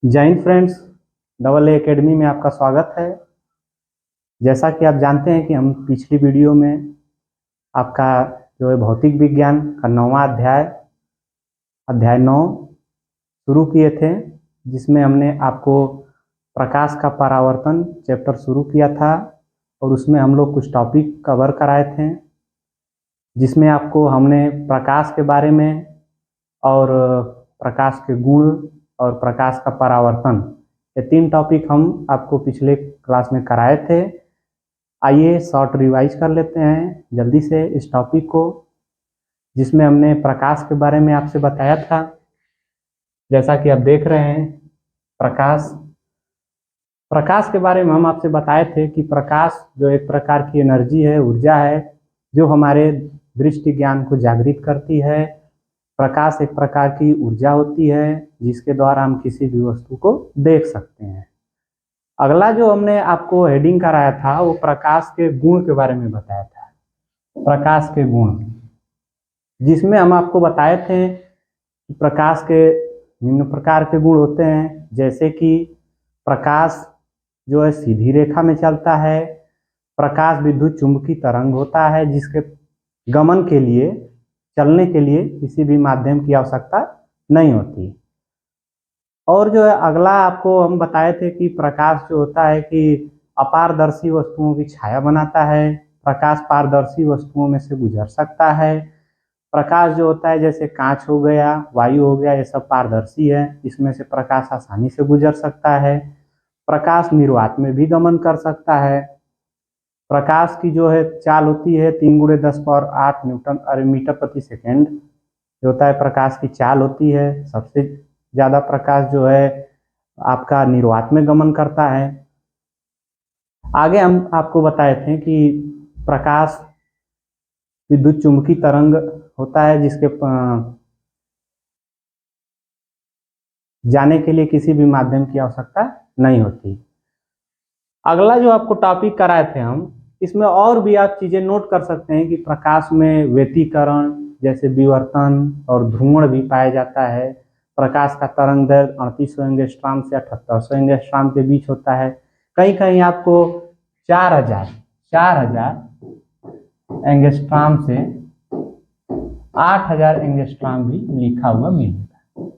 जय Hind friends. Double A academy में आपका स्वागत है। जैसा कि आप जानते हैं कि हम पिछली वीडियो में आपका जो है भौतिक विज्ञान का 9वां अध्याय 9 शुरू किए थे, जिसमें हमने आपको प्रकाश का परावर्तन चैप्टर शुरू किया था और उसमें हम लोग कुछ टॉपिक कवर कराए थे, जिसमें आपको हमने प्रकाश के बारे में और प्रकाश के गुण और प्रकाश का परावर्तन, ये 3 टॉपिक हम आपको पिछले क्लास में कराए थे। आइए शॉर्ट रिवाइज कर लेते हैं जल्दी से इस टॉपिक को, जिसमें हमने प्रकाश के बारे में आपसे बताया था। जैसा कि आप देख रहे हैं, प्रकाश के बारे में हम आपसे बताए थे कि प्रकाश जो एक प्रकार की एनर्जी है, ऊर्जा है, जो हमारे दृष्टि ज्ञान को जागृत करती है। प्रकाश एक प्रकार की ऊर्जा होती है जिसके द्वारा हम किसी भी वस्तु को देख सकते हैं। अगला जो हमने आपको हेडिंग कराया था वो प्रकाश के गुण के बारे में बताया था। प्रकाश के गुण, जिसमें हम आपको बताए थे कि प्रकाश के निम्न प्रकार के गुण होते हैं, जैसे कि प्रकाश जो है सीधी रेखा में चलता है। प्रकाश विद्युत चुंबकीय तरंग होता है जिसके गमन के लिए, चलने के लिए किसी भी माध्यम की आवश्यकता नहीं होती। और जो है अगला आपको हम बताए थे कि प्रकाश जो होता है कि अपारदर्शी वस्तुओं की छाया बनाता है। प्रकाश पारदर्शी वस्तुओं में से गुजर सकता है। प्रकाश जो होता है जैसे कांच हो गया, वायु हो गया, ये सब पारदर्शी है, इसमें से प्रकाश आसानी से गुजर सकता है। प्रकाश निर्वात में भी गमन कर सकता है। प्रकाश की जो है चाल होती है 3 × 10⁸ मीटर प्रति सेकेंड जो होता है, प्रकाश की चाल होती है। सबसे ज़्यादा प्रकाश जो है आपका निर्वात में गमन करता है। आगे हम आपको बताए थे कि प्रकाश विद्युत चुंबकीय तरंग होता है जिसके जाने के लिए किसी भी माध्यम की आवश्यकता नहीं होती। अगला जो आपको टॉपिक कराए थे हम, इसमें और भी आप चीजें नोट कर सकते हैं कि प्रकाश में व्यतिकरण जैसे विवर्तन और ध्रुवण भी पाया जाता है। प्रकाश का तरंग दैर्घ्य 3800 एंगस्ट्रॉम से 7800 एंगस्ट्रॉम के बीच होता है। कहीं कहीं आपको 4000 एंगस्ट्रॉम से 8000 एंगस्ट्रॉम भी लिखा हुआ मिलेगा।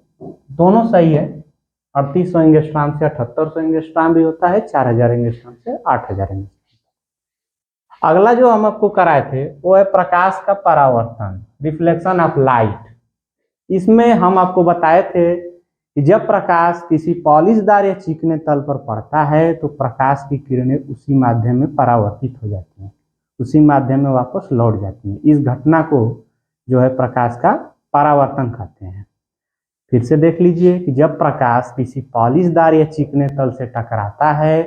दोनों सही है। 3800 एंगस्ट्रॉम से 7800 एंगस्ट्रॉम भी होता है, 4000 एंगस्ट्रॉम से 8000 एंगस्ट्रॉम। अगला जो हम आपको कराए थे वो है प्रकाश का परावर्तन, रिफ्लेक्शन ऑफ लाइट। इसमें हम आपको बताए थे कि जब प्रकाश किसी पॉलिशदार या चिकने तल पर पड़ता है तो प्रकाश की किरणें उसी माध्यम में परावर्तित हो जाती हैं, उसी माध्यम में वापस लौट जाती हैं। इस घटना को जो है प्रकाश का परावर्तन कहते हैं। फिर से देख लीजिए कि जब प्रकाश किसी पॉलिशदार या चिकने तल से टकराता है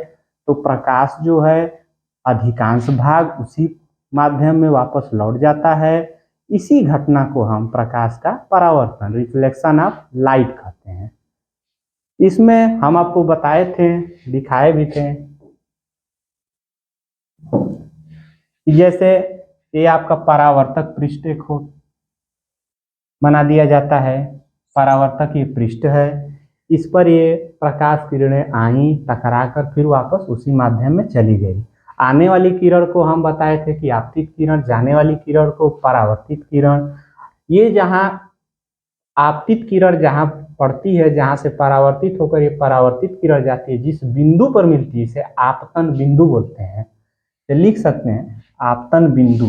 तो प्रकाश जो है अधिकांश भाग उसी माध्यम में वापस लौट जाता है। इसी घटना को हम प्रकाश का परावर्तन, रिफ्लेक्शन ऑफ लाइट कहते हैं। इसमें हम आपको बताए थे, दिखाए भी थे, जैसे ये आपका परावर्तक पृष्ठ एक हो बना दिया जाता है। परावर्तक ये पृष्ठ है, इस पर ये प्रकाश किरणें आई, टकराकर फिर वापस उसी माध्यम में चली गई। आने वाली किरण को हम बताए थे कि आपतित किरण, जाने वाली किरण को परावर्तित किरण। ये जहाँ आपतित किरण जहाँ पड़ती है, जहाँ से परावर्तित होकर ये परावर्तित किरण जाती है, जिस बिंदु पर मिलती है इसे आपतन बिंदु बोलते हैं। तो लिख सकते हैं आपतन बिंदु।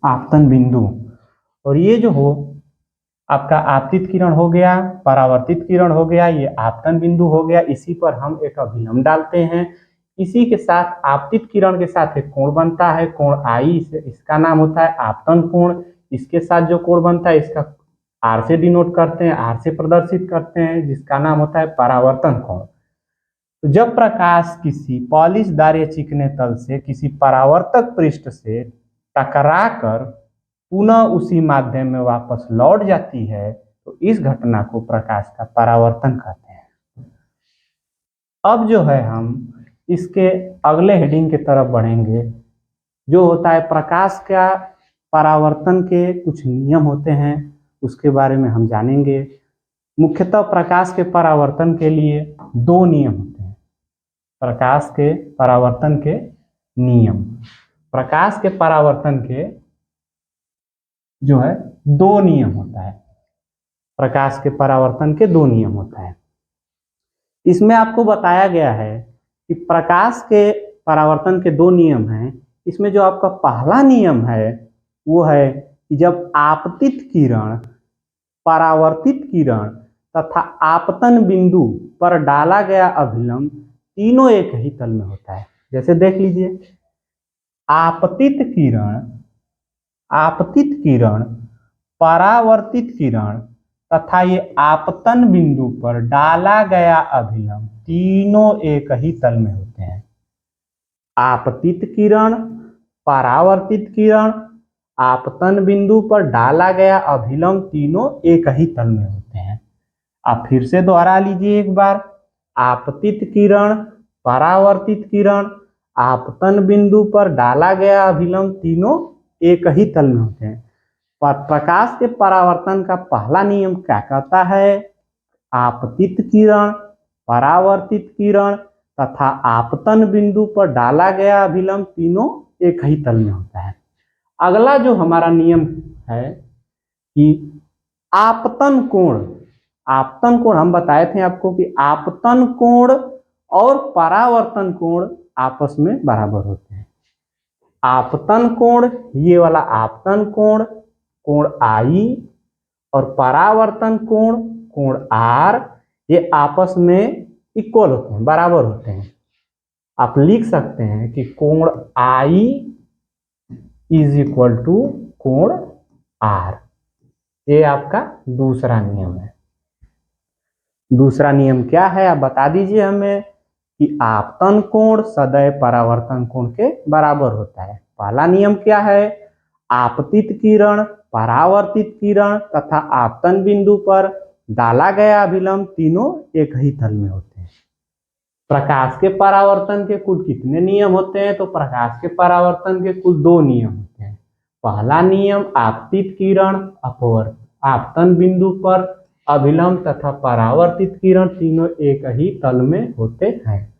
आपतन बिंदु। और ये जो हो आपका आपतित किरण हो गया, परावर्तित किरण हो गया, ये आपतन बिंदु हो गया। इसी पर हम एक अभिलंब डालते हैं। इसी के साथ आपतित किरण के साथ एक कोण बनता है, कोण आई, इसका नाम होता है आपतन कोण। इसके साथ जो कोण बनता है इसका आर से डिनोट करते हैं, आर से प्रदर्शित करते हैं, जिसका नाम होता है परावर्तन कोण। तो जब प्रकाश किसी पॉलिशदार या चिकने तल से किसी परावर्तक पृष्ठ से टकराकर पुनः उसी माध्यम में वापस लौट जाती है तो इस घटना को प्रकाश का परावर्तन कहते हैं। अब जो है हम इसके अगले हेडिंग की तरफ बढ़ेंगे, जो होता है प्रकाश का परावर्तन के कुछ नियम होते हैं, उसके बारे में हम जानेंगे। मुख्यतः प्रकाश के परावर्तन के लिए दो नियम होते हैं। प्रकाश के परावर्तन के नियम, प्रकाश के परावर्तन के जो है दो नियम होता है। प्रकाश के परावर्तन के दो नियम होता है। इसमें आपको बताया गया है कि प्रकाश के परावर्तन के दो नियम हैं। इसमें जो आपका पहला नियम है वो है कि जब आपतित किरण, परावर्तित किरण तथा आपतन बिंदु पर डाला गया अभिलंब तीनों एक ही तल में होता है। जैसे देख लीजिए, आपतित किरण, परावर्तित किरण तथा ये आपतन बिंदु पर डाला गया अभिलंब तीनों एक ही तल में होते हैं। आपतित किरण, परावर्तित किरण, आपतन बिंदु पर डाला गया अभिलंब तीनों एक ही तल में होते हैं। आप फिर से दोहरा लीजिए एक बार, आपतित किरण, परावर्तित किरण, आपतन बिंदु पर डाला गया अभिलंब तीनों एक ही तल में होते हैं। प्रकाश के परावर्तन का पहला नियम क्या कहता है? आपतित किरण, परावर्तित किरण तथा आपतन बिंदु पर डाला गया अभिलंब तीनों एक ही तल में होता है। अगला जो हमारा नियम है कि आपतन कोण, आपतन कोण हम बताए थे आपको कि आपतन कोण और परावर्तन कोण आपस में बराबर होते हैं। आपतन कोण, ये वाला आपतन कोण, कोण आई, और परावर्तन कोण, कोण आर, ये आपस में इक्वल होते हैं, बराबर होते हैं। आप लिख सकते हैं कि कोण आई इज इक्वल टू कोण आर। ये आपका दूसरा नियम है। दूसरा नियम क्या है आप बता दीजिए हमें कि आपतन कोण सदैव परावर्तन कोण के बराबर होता है। पहला नियम क्या है? आपतित किरण, परावर्तित किरण तथा आपतन बिंदु पर डाला गया अभिलंब तीनों एक ही तल में होते हैं। प्रकाश के परावर्तन के कुल कितने नियम होते हैं? तो प्रकाश के परावर्तन के कुल दो नियम होते हैं। पहला नियम आपतित किरण, अपवर्त, आपतन बिंदु पर अभिलंब तथा परावर्तित किरण तीनों एक ही तल में होते हैं।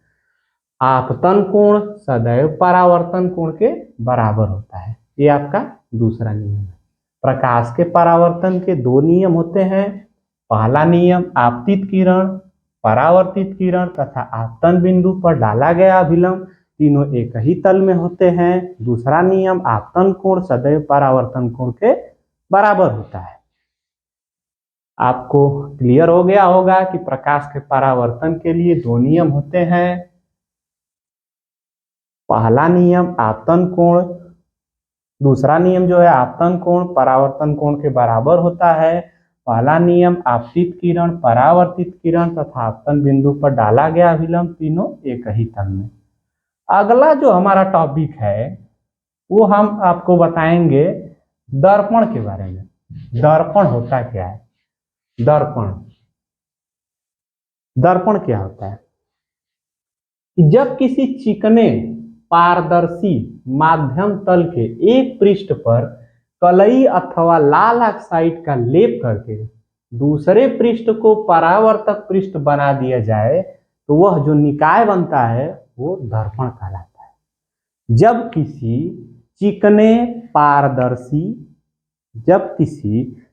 आपतन कोण सदैव परावर्तन कोण के बराबर होता है। ये आपका दूसरा नियम है। प्रकाश के परावर्तन के दो नियम होते हैं। पहला नियम आपतित किरण, परावर्तित किरण तथा आपतन बिंदु पर डाला गया अभिलंब तीनों एक ही तल में होते हैं। दूसरा नियम आपतन कोण सदैव परावर्तन कोण के बराबर होता है। आपको क्लियर हो गया होगा कि प्रकाश के परावर्तन के लिए दो नियम होते हैं। पहला नियम आपतन कोण, दूसरा नियम जो है आपतन कोण परावर्तन कोण के बराबर होता है। पहला नियम आपतित किरण, परावर्तित किरण तथा आपतन बिंदु पर डाला गया अभिलंब तीनों एक ही तल में। अगला जो हमारा टॉपिक है वो हम आपको बताएंगे दर्पण के बारे में। दर्पण होता क्या है? दर्पण क्या होता है? जब किसी चिकने पारदर्शी माध्यम तल के एक पृष्ठ पर कलई अथवा लाल ऑक्साइड का लेप करके दूसरे पृष्ठ को परावर्तक पृष्ठ बना दिया जाए तो वह जो निकाय बनता है वो दर्पण कहलाता है। जब किसी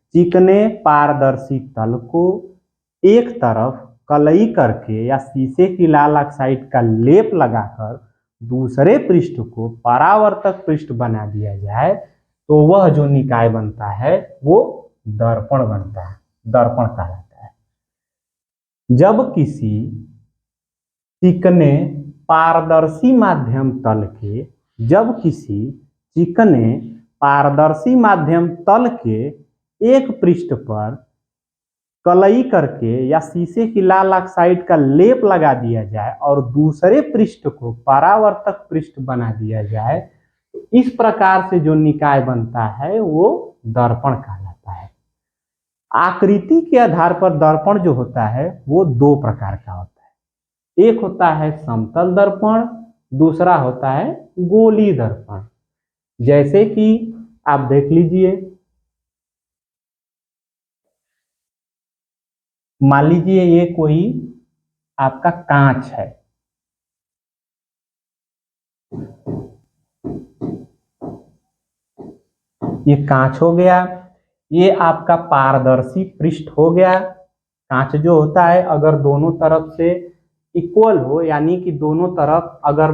चिकने पारदर्शी तल को एक तरफ कलई करके या शीशे की लाल ऑक्साइड का लेप लगाकर दूसरे पृष्ठ को परावर्तक पृष्ठ बना दिया जाए तो वह जो निकाय बनता है वो दर्पण बनता है, दर्पण कहलाता है। जब किसी चिकने पारदर्शी माध्यम तल के एक पृष्ठ पर कलई करके या शीशे की लाल ऑक्साइड का लेप लगा दिया जाए और दूसरे पृष्ठ को परावर्तक पृष्ठ बना दिया जाए तो इस प्रकार से जो निकाय बनता है वो दर्पण कहलाता है। आकृति के आधार पर दर्पण जो होता है वो दो प्रकार का होता है। एक होता है समतल दर्पण, दूसरा होता है गोलीय दर्पण। जैसे कि आप देख लीजिए, मान लीजिए ये कोई आपका कांच है, ये कांच हो गया, ये आपका पारदर्शी पृष्ठ हो गया। कांच जो होता है अगर दोनों तरफ से इक्वल हो, यानी कि दोनों तरफ अगर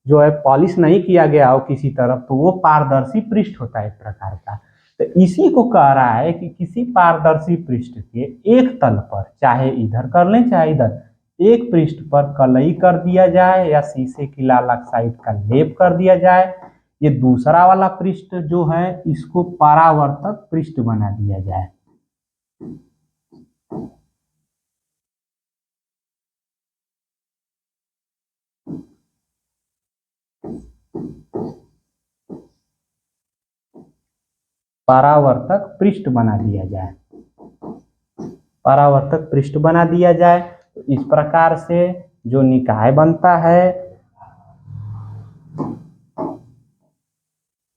जो है पॉलिश नहीं किया गया हो किसी तरफ, तो वो पारदर्शी पृष्ठ होता है एक प्रकार का। तो इसी को कह रहा है कि किसी पारदर्शी पृष्ठ के एक तल पर, चाहे इधर कर लें चाहे इधर, एक पृष्ठ पर कलई कर दिया जाए या शीशे की लाल ऑक्साइड का लेप कर दिया जाए। ये दूसरा वाला पृष्ठ जो है इसको परावर्तक पृष्ठ बना दिया जाए। परावर्तक पृष्ठ बना दिया जाए, परावर्तक पृष्ठ बना दिया जाए। तो इस प्रकार से जो निकाय बनता है,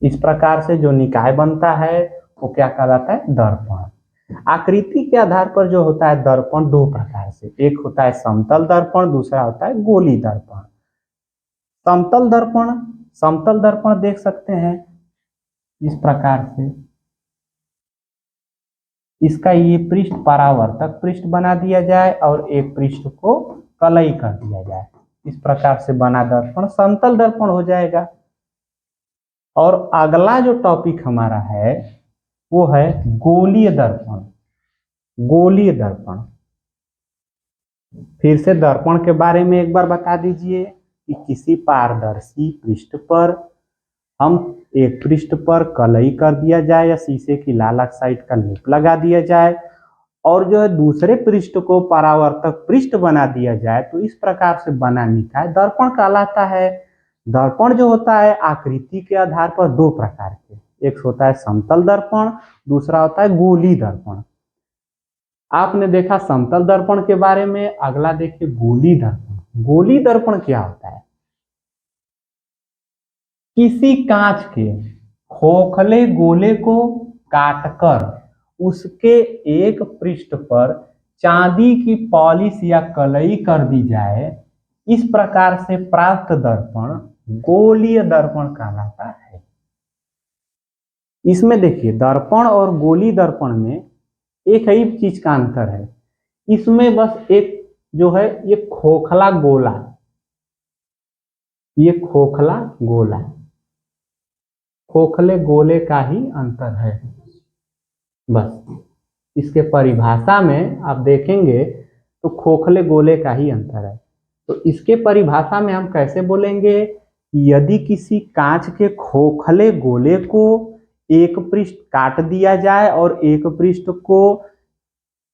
इस प्रकार से जो निकाय बनता है वो क्या कहलाता है? दर्पण। आकृति के आधार पर जो होता है दर्पण दो प्रकार से, एक होता है समतल दर्पण, दूसरा होता है गोली दर्पण। समतल दर्पण, समतल दर्पण देख सकते हैं इस प्रकार से, इसका ये पृष्ठ परावर्तक पृष्ठ बना दिया जाए और एक पृष्ठ को कलई कर दिया जाए। इस प्रकार से बना दर्पण समतल दर्पण हो जाएगा। और अगला जो टॉपिक हमारा है वो है गोलीय दर्पण। गोलीय दर्पण, फिर से दर्पण के बारे में एक बार बता दीजिए कि किसी पारदर्शी पृष्ठ पर हम एक पृष्ठ पर कलई कर दिया जाए या शीशे की लाल ऑक्साइड का लेप लगा दिया जाए और जो है दूसरे पृष्ठ को परावर्तक पृष्ठ बना दिया जाए, तो इस प्रकार से बना निकाय दर्पण कहलाता है। दर्पण जो होता है आकृति के आधार पर दो प्रकार के, एक होता है समतल दर्पण, दूसरा होता है गोली दर्पण। आपने देखा समतल दर्पण के बारे में, अगला देखिए गोली दर्पण। गोली दर्पण क्या होता है? किसी कांच के खोखले गोले को काटकर उसके एक पृष्ठ पर चांदी की पॉलिश या कलई कर दी जाए, इस प्रकार से प्राप्त दर्पण गोलीय दर्पण कहलाता है। इसमें देखिए दर्पण और गोली दर्पण में एक ही चीज का अंतर है, इसमें बस एक जो है ये खोखला गोला, ये खोखला गोला, खोखले गोले का ही अंतर है बस। इसके परिभाषा में आप देखेंगे तो खोखले गोले का ही अंतर है। तो इसके परिभाषा में हम कैसे बोलेंगे? यदि किसी कांच के खोखले गोले को एक पृष्ठ काट दिया जाए और एक पृष्ठ को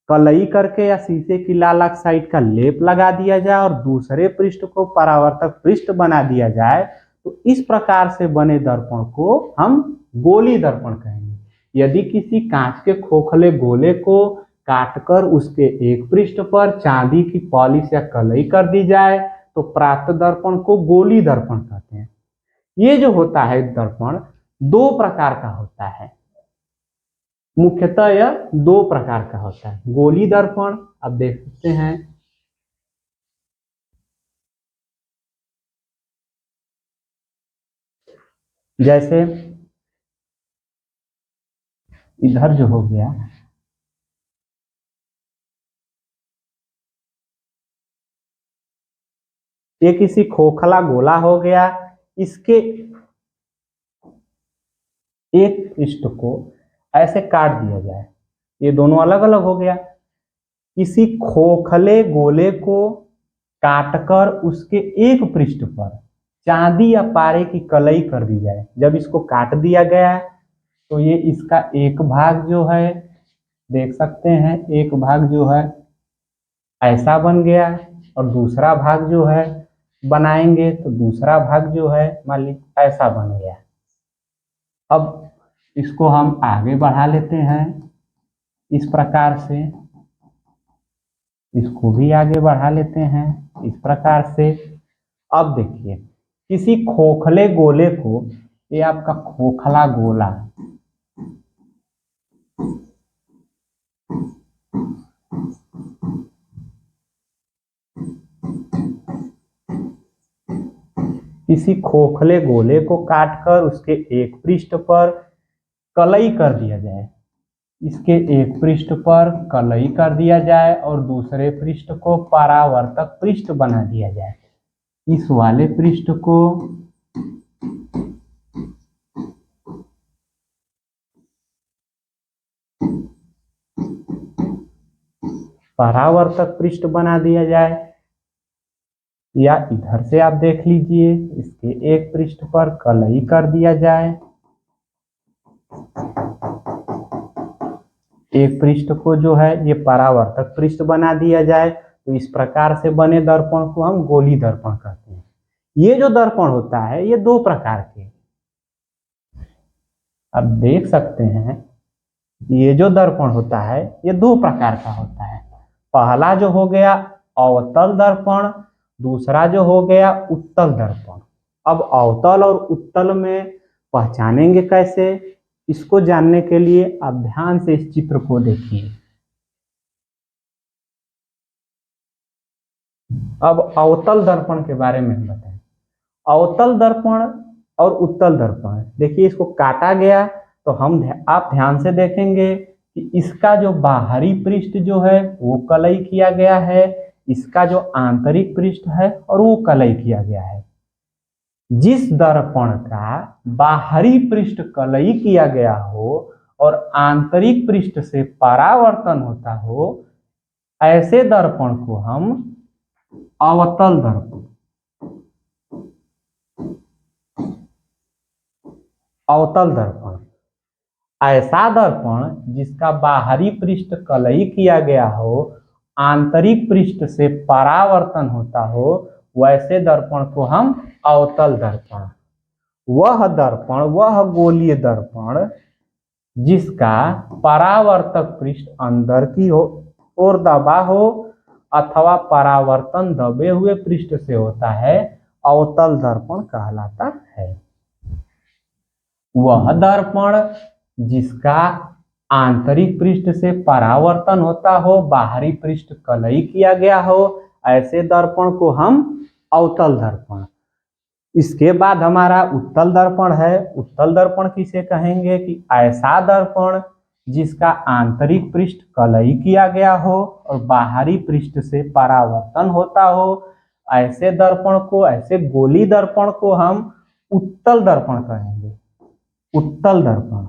कलई करके या शीशे की लाल ऑक्साइड का लेप लगा दिया जाए और दूसरे पृष्ठ को परावर्तक पृष्ठ बना दिया जाए, तो इस प्रकार से बने दर्पण को हम गोली दर्पण कहेंगे। यदि किसी कांच के खोखले गोले को काटकर उसके एक पृष्ठ पर चांदी की पॉलिश या कलई कर दी जाए तो प्राप्त दर्पण को गोली दर्पण कहते हैं। ये जो होता है दर्पण दो प्रकार का होता है, मुख्यतः यह दो प्रकार का होता है। गोली दर्पण आप देख सकते हैं, जैसे इधर जो हो गया, ये किसी खोखला गोला हो गया, इसके एक पृष्ठ को ऐसे काट दिया जाए, ये दोनों अलग अलग हो गया। किसी खोखले गोले को काटकर उसके एक पृष्ठ पर चांदी या पारे की कलई कर दी जाए। जब इसको काट दिया गया तो ये इसका एक भाग जो है देख सकते हैं, एक भाग जो है ऐसा बन गया और दूसरा भाग जो है बनाएंगे तो दूसरा भाग जो है मान लीजिए ऐसा बन गया। अब इसको हम आगे बढ़ा लेते हैं इस प्रकार से, इसको भी आगे बढ़ा लेते हैं इस प्रकार से। अब देखिए किसी खोखले गोले को ये आपका खोखला गोला, किसी खोखले गोले को काटकर उसके एक पृष्ठ पर कलई कर दिया जाए, इसके एक पृष्ठ पर कलई कर दिया जाए और दूसरे पृष्ठ को परावर्तक पृष्ठ बना दिया जाए। इस वाले पृष्ठ को परावर्तक पृष्ठ बना दिया जाए, या इधर से आप देख लीजिए इसके एक पृष्ठ पर कलई कर दिया जाए, एक पृष्ठ को जो है ये परावर्तक पृष्ठ बना दिया जाए। तो इस प्रकार से बने दर्पण को हम गोली दर्पण कहते हैं। ये जो दर्पण होता है ये दो प्रकार के, आप देख सकते हैं ये जो दर्पण होता है ये दो प्रकार का होता है। पहला जो हो गया अवतल दर्पण, दूसरा जो हो गया उत्तल दर्पण। अब अवतल और उत्तल में पहचानेंगे कैसे, इसको जानने के लिए आप ध्यान से इस चित्र को देखिए। अब अवतल दर्पण के बारे में हम बताएं। अवतल दर्पण और उत्तल दर्पण, देखिए इसको काटा गया तो आप ध्यान से देखेंगे कि इसका जो बाहरी पृष्ठ जो है वो कलई किया गया है, इसका जो आंतरिक पृष्ठ है और वो कलई किया गया है। जिस दर्पण का बाहरी पृष्ठ कलई किया गया हो और आंतरिक पृष्ठ से परावर्तन होता हो, ऐसे दर्पण को हम अवतल दर्पण, अवतल दर्पण। ऐसा दर्पण जिसका बाहरी पृष्ठ कलई किया गया हो, आंतरिक पृष्ठ से परावर्तन होता हो, वैसे दर्पण को हम अवतल दर्पण। वह दर्पण, वह गोलीय दर्पण जिसका परावर्तक पृष्ठ अंदर की ओर दबा हो अथवा परावर्तन दबे हुए पृष्ठ से होता है, अवतल दर्पण कहलाता है। वह दर्पण जिसका आंतरिक पृष्ठ से परावर्तन होता हो, बाहरी पृष्ठ कलई किया गया हो, ऐसे दर्पण को हम अवतल दर्पण। इसके बाद हमारा उत्तल दर्पण है। उत्तल दर्पण किसे कहेंगे कि ऐसा दर्पण जिसका आंतरिक पृष्ठ कलई किया गया हो और बाहरी पृष्ठ से परावर्तन होता हो, ऐसे दर्पण को, ऐसे गोली दर्पण को हम उत्तल दर्पण कहेंगे। उत्तल दर्पण,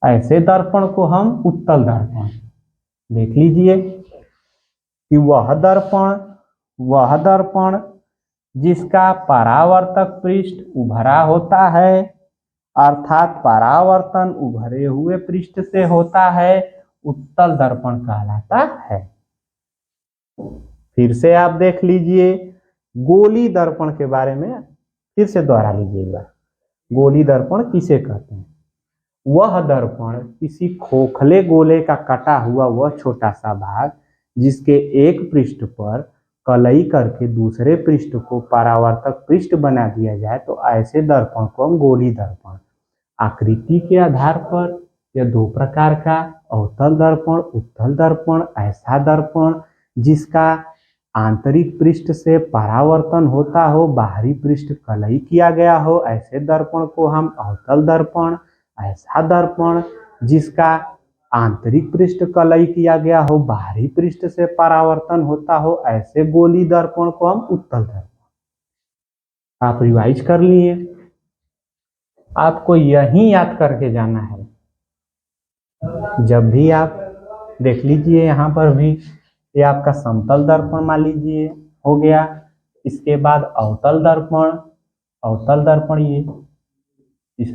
ऐसे दर्पण को हम उत्तल दर्पण। देख लीजिए कि वह दर्पण जिसका परावर्तक पृष्ठ उभरा होता है, अर्थात परावर्तन उभरे हुए पृष्ठ से होता है, उत्तल दर्पण कहलाता है। फिर से आप देख लीजिए गोली दर्पण के बारे में, फिर से दोहरा लीजिएगा। गोली दर्पण किसे कहते हैं? वह दर्पण किसी खोखले गोले का कटा हुआ वह छोटा सा भाग जिसके एक पृष्ठ पर कलई करके दूसरे पृष्ठ को परावर्तक पृष्ठ बना दिया जाए, तो ऐसे दर्पण को हम गोली दर्पण। आकृति के आधार पर यह दो प्रकार का, अवतल दर्पण, उत्तल दर्पण। ऐसा दर्पण जिसका आंतरिक पृष्ठ से परावर्तन होता हो, बाहरी पृष्ठ कलई किया गया हो, ऐसे दर्पण को हम अवतल दर्पण। ऐसा दर्पण जिसका आंतरिक पृष्ठ कलई किया गया हो, बाहरी पृष्ठ से परावर्तन होता हो, ऐसे गोली दर्पण को हम उत्तल दर्पण। आप रिवाइज कर लिए, आपको यही याद करके जाना है। जब भी आप देख लीजिए, यहाँ पर भी ये आपका समतल दर्पण मान लीजिए हो गया। इसके बाद अवतल दर्पण। अवतल दर्पण ये इस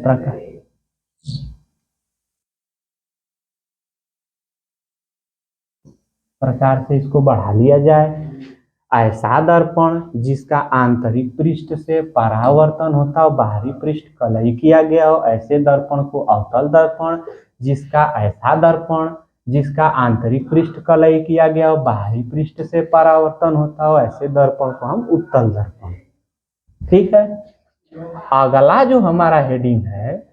प्रकार से इसको बढ़ा लिया जाए। ऐसा दर्पण जिसका आंतरिक पृष्ठ से परावर्तन होता हो, बाहरी पृष्ठ कलई किया गया हो, ऐसे दर्पण को अवतल दर्पण। जिसका ऐसा दर्पण जिसका आंतरिक पृष्ठ कलई किया गया हो, बाहरी पृष्ठ से परावर्तन होता हो, ऐसे दर्पण को हम उत्तल दर्पण। ठीक है, अगला जो हमारा हेडिंग है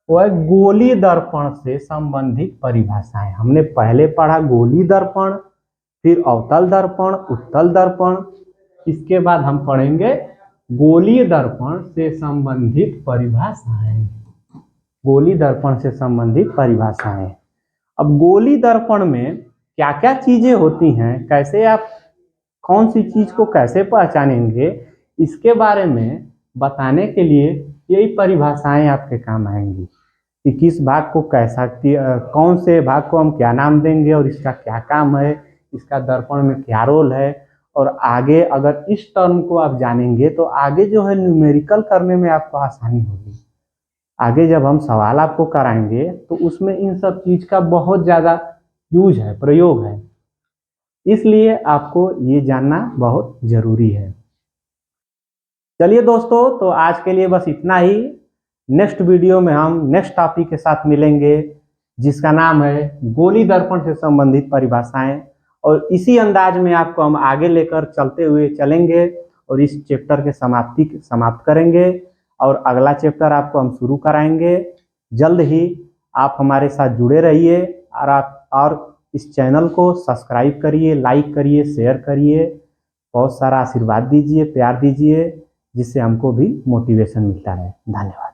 वह गोली दर्पण से संबंधित परिभाषाएं। हमने पहले पढ़ा गोली दर्पण, फिर अवतल दर्पण, उत्तल दर्पण। इसके बाद हम पढ़ेंगे गोली दर्पण से संबंधित परिभाषाएं। गोली दर्पण से संबंधित परिभाषाएं। अब गोली दर्पण में क्या क्या चीजें होती हैं, कैसे आप कौन सी चीज को कैसे पहचानेंगे, इसके बारे में बताने के लिए यही परिभाषाएं आपके काम आएंगी कि किस भाग को कैसा, कौन से भाग को हम क्या नाम देंगे और इसका क्या काम है, इसका दर्पण में क्या रोल है। और आगे अगर इस टर्म को आप जानेंगे तो आगे जो है न्यूमेरिकल करने में आपको आसानी होगी। आगे जब हम सवाल आपको कराएंगे तो उसमें इन सब चीज का बहुत ज्यादा यूज है, प्रयोग है, इसलिए आपको ये जानना बहुत जरूरी है। चलिए दोस्तों, तो आज के लिए बस इतना ही। नेक्स्ट वीडियो में हम नेक्स्ट टॉपिक के साथ मिलेंगे जिसका नाम है गोली दर्पण से संबंधित परिभाषाएं, और इसी अंदाज में आपको हम आगे लेकर चलते हुए चलेंगे और इस चैप्टर के समाप्त करेंगे और अगला चैप्टर आपको हम शुरू कराएंगे जल्द ही। आप हमारे साथ जुड़े रहिए और इस चैनल को सब्सक्राइब करिए, लाइक करिए, शेयर करिए, बहुत सारा आशीर्वाद दीजिए, प्यार दीजिए, जिससे हमको भी मोटिवेशन मिलता है। धन्यवाद।